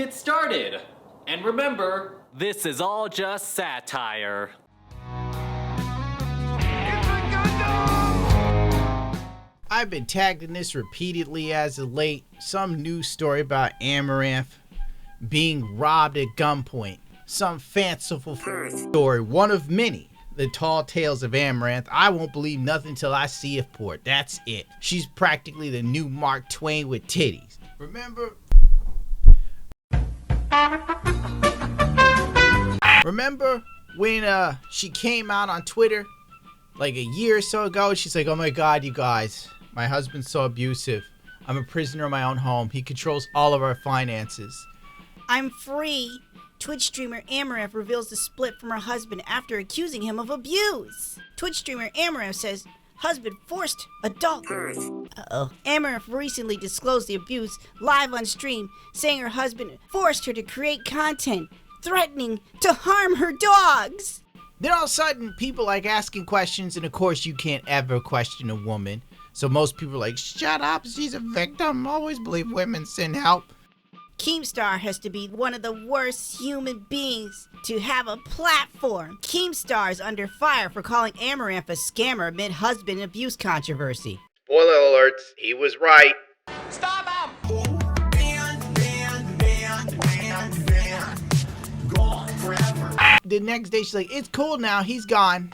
get started. And remember, this is all just satire. I've been tagged in this repeatedly as of late. Some news story about Amouranth being robbed at gunpoint. Some fanciful story, one of many. The tall tales of Amouranth. I won't believe nothing till I see a port. That's it. She's practically the new Mark Twain with titties. Remember when she came out on Twitter like a year or so ago? She's like, oh my god, you guys, my husband's so abusive. I'm a prisoner in my own home. He controls all of our finances. I'm free. Twitch streamer Amouranth reveals the split from her husband after accusing him of abuse. Twitch streamer Amouranth says husband forced adult birth. Amouranth recently disclosed the abuse live on stream, saying her husband forced her to create content, threatening to harm her dogs. Then all of a sudden, people like asking questions, and of course you can't ever question a woman. So most people are like, shut up, she's a victim. Always believe women send help. Keemstar has to be one of the worst human beings to have a platform. Keemstar is under fire for calling Amouranth a scammer amid husband abuse controversy. Spoiler alerts, he was right. Stop him! Gone forever. The next day she's like, it's cool now, he's gone.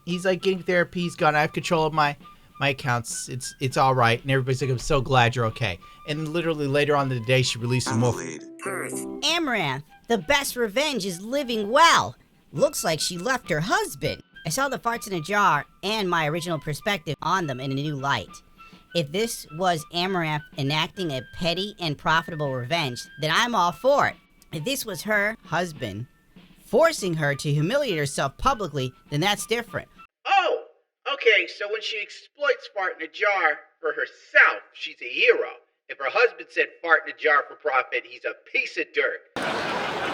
He's like getting therapy, he's gone. I have control of my accounts. It's all right. And everybody's like, I'm so glad you're okay. And literally later on in the day, she released some more. Amouranth, the best revenge is living well. Looks like she left her husband. I saw the farts in a jar and my original perspective on them in a new light. If this was Amouranth enacting a petty and profitable revenge, then I'm all for it. If this was her husband forcing her to humiliate herself publicly, then that's different. Oh, okay, so when she exploits fart in a jar for herself, she's a hero. If her husband said fart in a jar for profit, he's a piece of dirt.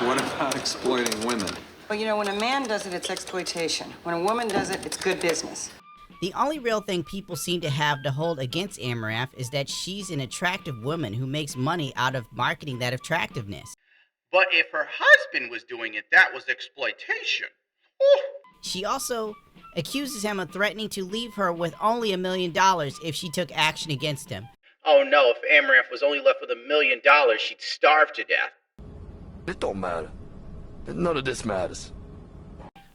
What about exploiting women? Well, you know, when a man does it, it's exploitation. When a woman does it, it's good business. The only real thing people seem to have to hold against Amouranth is that she's an attractive woman who makes money out of marketing that attractiveness. But if her husband was doing it, that was exploitation. Ooh. She also accuses him of threatening to leave her with only $1 million if she took action against him. Oh no, if Amouranth was only left with $1 million, she'd starve to death. It don't matter. None of this matters.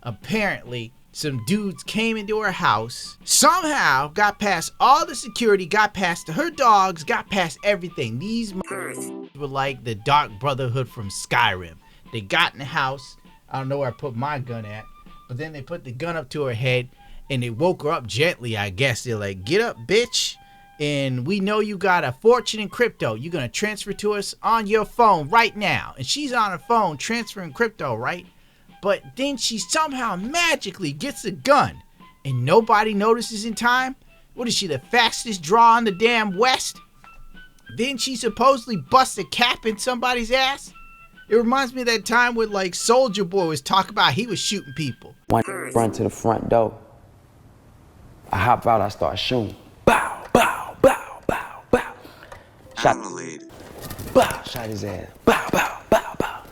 Apparently, some dudes came into her house, somehow got past all the security, got past her dogs, got past everything. These were like the Dark Brotherhood from Skyrim. They got in the house, I don't know where I put my gun at, but then they put the gun up to her head and they woke her up gently, I guess. They're like, get up, bitch. And we know you got a fortune in crypto. You're going to transfer to us on your phone right now. And she's on her phone transferring crypto, right? But then she somehow magically gets a gun. And nobody notices in time? What is she, the fastest draw in the damn West? Then she supposedly busts a cap in somebody's ass? It reminds me of that time when like Soulja Boy was talking about he was shooting people. One run to the front door. I hop out, I start shooting. Bow, bow, bow, bow, bow. Shot. Bow, shot his ass. Bow, bow, bow, bow.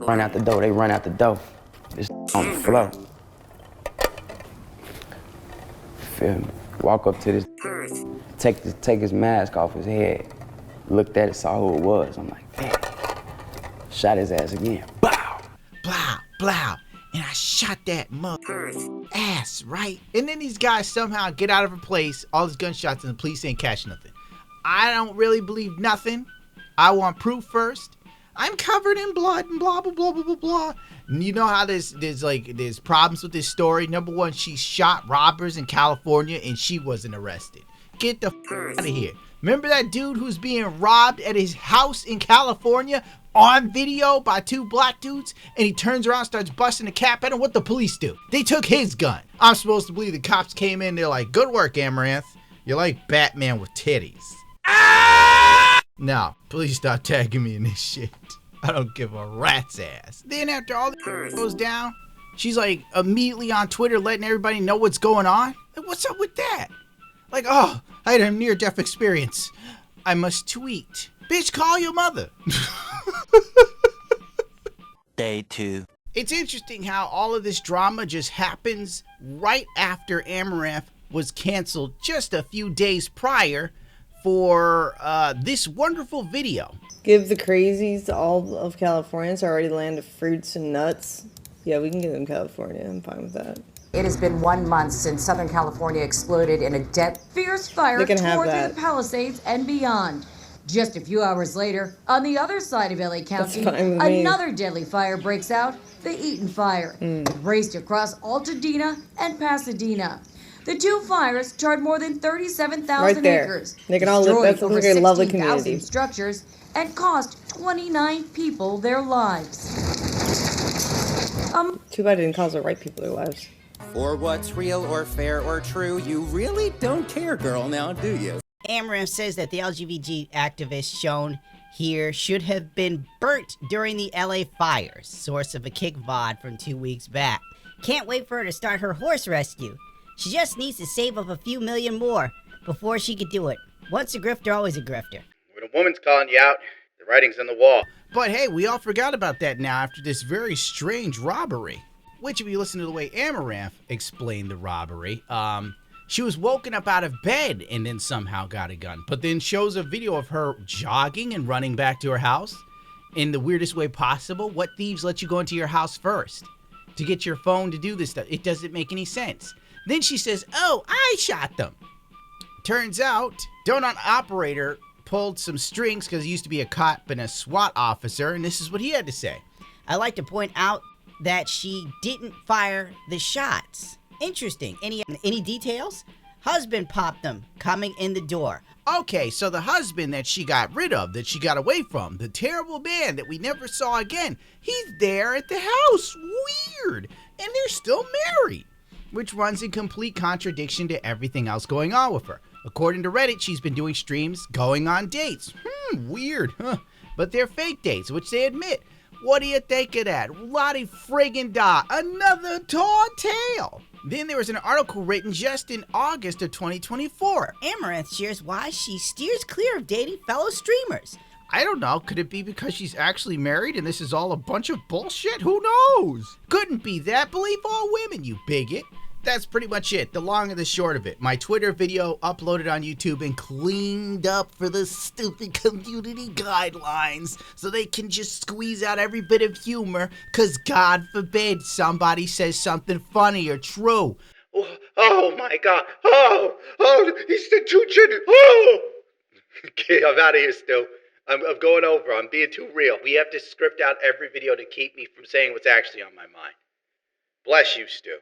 Run out the door, they run out the door. It's on the floor. Feel me? Walk up to this, take his mask off his head. Looked at it, saw who it was. I'm like, damn. Shot his ass again. Bow! Blow, blow. And I shot that mother ass, right? And then these guys somehow get out of her place, all these gunshots, and the police ain't catch nothing. I don't really believe nothing. I want proof first. I'm covered in blood and blah, blah, blah, blah, blah, blah. And you know how there's problems with this story? Number one, she shot robbers in California and she wasn't arrested. Get the out of here. Remember that dude who's being robbed at his house in California on video by two black dudes? And he turns around and starts busting the cap at him. What the police do? They took his gun. I'm supposed to believe the cops came in. They're like, good work, Amouranth. You're like Batman with titties. Ah! No, please stop tagging me in this shit. I don't give a rat's ass. Then after all this goes down, she's like immediately on Twitter letting everybody know what's going on. Like, what's up with that? Like, oh, I had a near-death experience. I must tweet. Bitch, call your mother. Day 2. It's interesting how all of this drama just happens right after Amouranth was canceled just a few days prior for this wonderful video. Give the crazies all of California. It's already the land of fruits and nuts. Yeah, we can give them California. I'm fine with that. It has been 1 month since Southern California exploded in a fierce fire tore through the Palisades and beyond. Just a few hours later, on the other side of LA County, another deadly fire breaks out, the Eaton Fire. It raced across Altadena and Pasadena. The two fires charred more than 37,000 acres, they can all live. That sounds like a lovely community. Structures, and cost 29 people their lives. Too bad it didn't cause the right people their lives. For what's real or fair or true, you really don't care, girl, now do you? Amouranth says that the LGBT activist shown here should have been burnt during the LA fires, source of a kick VOD from 2 weeks back. Can't wait for her to start her horse rescue. She just needs to save up a few million more before she could do it. Once a grifter, always a grifter. When a woman's calling you out, the writing's on the wall. But hey, we all forgot about that now after this very strange robbery. Which, if you listen to the way Amouranth explained the robbery, she was woken up out of bed and then somehow got a gun. But then shows a video of her jogging and running back to her house in the weirdest way possible. What thieves let you go into your house first? To get your phone to do this stuff? It doesn't make any sense. Then she says, oh, I shot them. Turns out, donut operator pulled some strings because he used to be a cop and a SWAT officer, and this is what he had to say. I'd like to point out that she didn't fire the shots. Interesting. Any details? Husband popped them coming in the door. Okay, so the husband that she got rid of, that she got away from, the terrible man that we never saw again, he's there at the house. Weird. And they're still married, which runs in complete contradiction to everything else going on with her. According to Reddit, she's been doing streams going on dates. Weird, huh? But they're fake dates, which they admit. What do you think of that? Lottie friggin' da, another tall tale. Then there was an article written just in August of 2024. Amouranth shares why she steers clear of dating fellow streamers. I don't know. Could it be because she's actually married and this is all a bunch of bullshit? Who knows? Couldn't be that. Believe all women, you bigot. That's pretty much it, the long and the short of it. My Twitter video uploaded on YouTube and cleaned up for the stupid community guidelines so they can just squeeze out every bit of humor, because God forbid somebody says something funny or true. Oh my God. Oh, he's the too chitty. Oh. Okay, I'm out of here, Stu. I'm going over. I'm being too real. We have to script out every video to keep me from saying what's actually on my mind. Bless you, Stu.